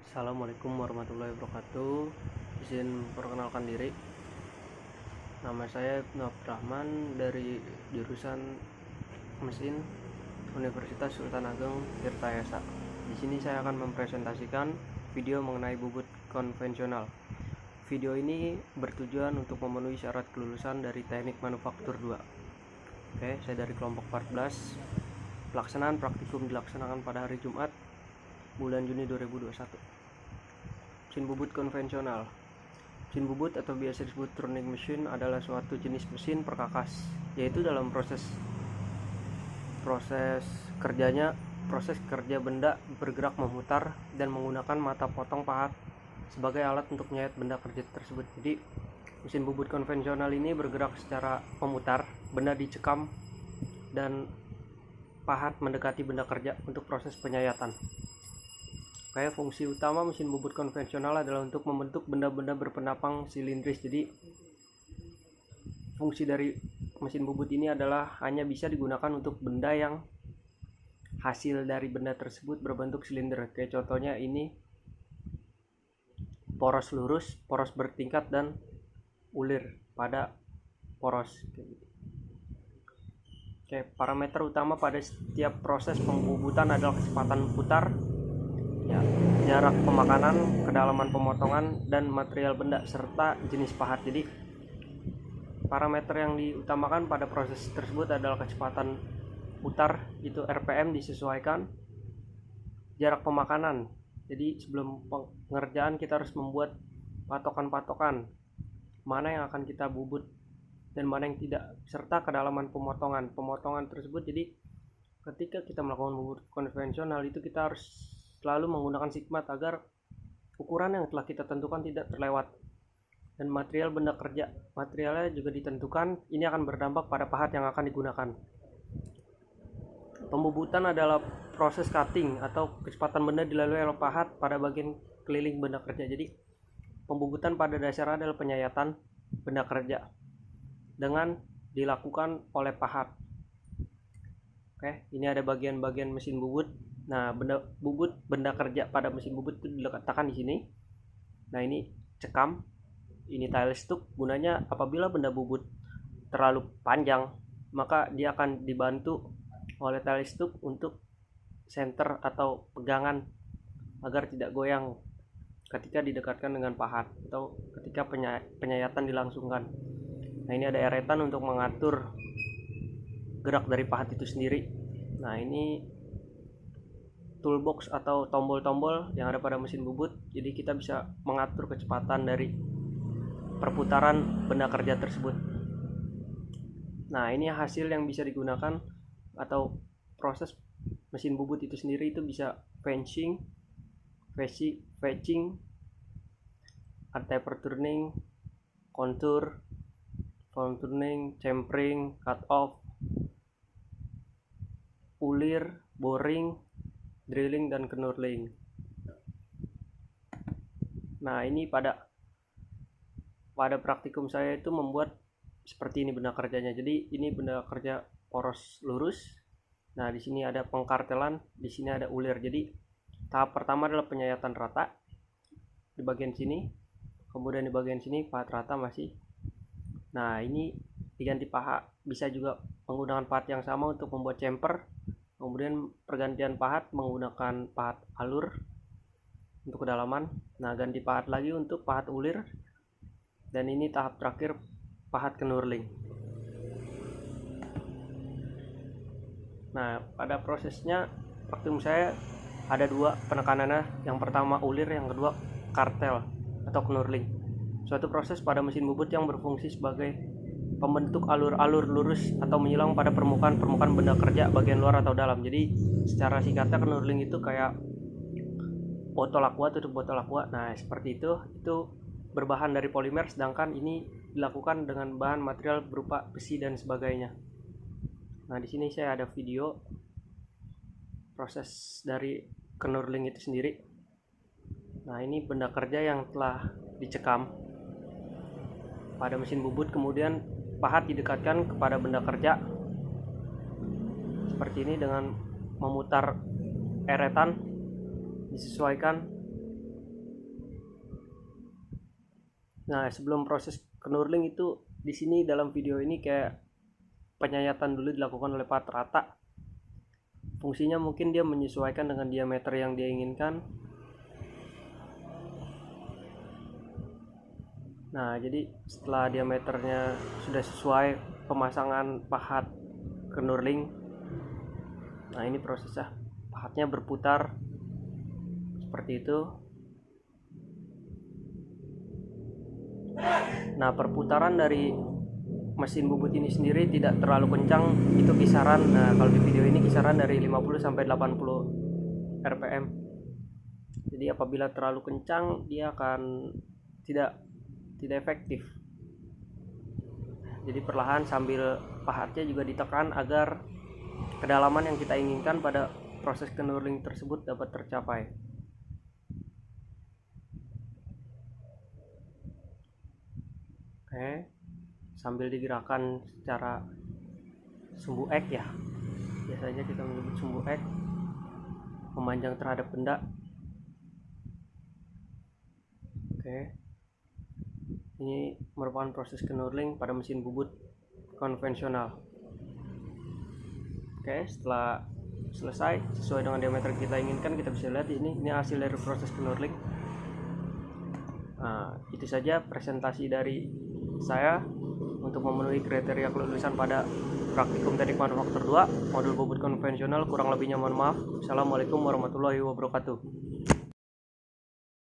Assalamualaikum warahmatullahi wabarakatuh. Izin perkenalkan diri. Nama saya Ibnu Abdurrahman dari jurusan Mesin Universitas Sultan Ageng Tirtayasa. Di sini saya akan mempresentasikan video mengenai bubut konvensional. Video ini bertujuan untuk memenuhi syarat kelulusan dari Teknik Manufaktur 2. Oke, saya dari kelompok 14. Pelaksanaan praktikum dilaksanakan pada hari Jumat bulan Juni 2021. Mesin bubut konvensional. Mesin bubut atau biasa disebut turning machine adalah suatu jenis mesin perkakas, yaitu dalam proses kerja benda bergerak memutar dan menggunakan mata potong pahat sebagai alat untuk menyayat benda kerja tersebut. Jadi mesin bubut konvensional ini bergerak secara memutar, benda dicekam dan pahat mendekati benda kerja untuk proses penyayatan. Kayak fungsi utama mesin bubut konvensional adalah untuk membentuk benda-benda berpenapang silindris. Jadi fungsi dari mesin bubut ini adalah hanya bisa digunakan untuk benda yang hasil dari benda tersebut berbentuk silinder. Kayak contohnya ini poros lurus, poros bertingkat, dan ulir pada poros. Oke, parameter utama pada setiap proses pembubutan adalah kecepatan putar, jarak pemakanan, kedalaman pemotongan, dan material benda serta jenis pahat. Jadi parameter yang diutamakan pada proses tersebut adalah kecepatan putar, itu RPM disesuaikan, jarak pemakanan. Jadi sebelum pengerjaan kita harus membuat patokan-patokan mana yang akan kita bubut dan mana yang tidak, serta kedalaman pemotongan tersebut. Jadi ketika kita melakukan bubut konvensional itu kita harus selalu menggunakan sigmat agar ukuran yang telah kita tentukan tidak terlewat. Dan material benda kerja, materialnya juga ditentukan. Ini akan berdampak pada pahat yang akan digunakan. Pembubutan adalah proses cutting atau kecepatan benda dilalui oleh pahat pada bagian keliling benda kerja. Jadi pembubutan pada dasarnya adalah penyayatan benda kerja dengan dilakukan oleh pahat. Oke, ini ada bagian-bagian mesin bubut. Nah, benda kerja pada mesin bubut itu diletakkan di sini. Nah, ini cekam, ini tile stuck. Gunanya apabila benda bubut terlalu panjang, maka dia akan dibantu oleh tile stuck untuk center atau pegangan agar tidak goyang ketika didekatkan dengan pahat atau ketika penyayatan dilangsungkan. Nah, ini ada eretan untuk mengatur gerak dari pahat itu sendiri. Nah, ini toolbox atau tombol-tombol yang ada pada mesin bubut. Jadi kita bisa mengatur kecepatan dari perputaran benda kerja tersebut. Nah, ini hasil yang bisa digunakan atau proses mesin bubut itu sendiri itu bisa fetching, taper turning, contour, turning, tempering, cut off, ulir, boring, drilling, dan knurling. Nah, ini pada praktikum saya itu membuat seperti ini benda kerjanya. Jadi ini benda kerja poros lurus. Nah, di sini ada pengkartelan, di sini ada ulir. Jadi tahap pertama adalah penyayatan rata di bagian sini, kemudian di bagian sini pahat rata masih. Nah, ini diganti pahat, bisa juga menggunakan pahat yang sama untuk membuat chamfer. Kemudian pergantian pahat menggunakan pahat alur untuk kedalaman. Nah, ganti pahat lagi untuk pahat ulir. Dan ini tahap terakhir pahat knurling. Nah, pada prosesnya praktikum saya ada dua penekanannya. Yang pertama ulir, yang kedua kartel atau knurling. Suatu proses pada mesin bubut yang berfungsi sebagai pembentuk alur-alur lurus atau menyilang pada permukaan benda kerja bagian luar atau dalam. Jadi secara singkatnya knurling itu kayak botol aqua, tutup botol aqua. Nah, seperti itu berbahan dari polimer, sedangkan ini dilakukan dengan bahan material berupa besi dan sebagainya. Nah, di sini saya ada video proses dari knurling itu sendiri. Nah, ini benda kerja yang telah dicekam pada mesin bubut, kemudian pahat didekatkan kepada benda kerja seperti ini dengan memutar eretan disesuaikan Nah, sebelum proses knurling itu di sini dalam video ini kayak penyayatan dulu dilakukan oleh pahat rata. Fungsinya mungkin dia menyesuaikan dengan diameter yang dia inginkan. Nah, jadi setelah diameternya sudah sesuai pemasangan pahat knurling, nah ini prosesnya, pahatnya berputar seperti itu. Nah, perputaran dari mesin bubut ini sendiri tidak terlalu kencang, itu kisaran, nah kalau di video ini kisaran dari 50 sampai 80 rpm. Jadi apabila terlalu kencang dia akan tidak efektif. Jadi perlahan sambil pahatnya juga ditekan agar kedalaman yang kita inginkan pada proses knurling tersebut dapat tercapai. Oke, sambil digerakkan secara sumbu X ya, biasanya kita menyebut sumbu X, memanjang terhadap benda. Oke, ini merupakan proses knurling pada mesin bubut konvensional. Oke, setelah selesai sesuai dengan diameter kita inginkan, kita bisa lihat ini hasil dari proses knurling. Nah, itu saja presentasi dari saya untuk memenuhi kriteria kelulusan pada praktikum teknik manufaktur 2 modul bubut konvensional. Kurang lebihnya mohon maaf. Assalamualaikum warahmatullahi wabarakatuh.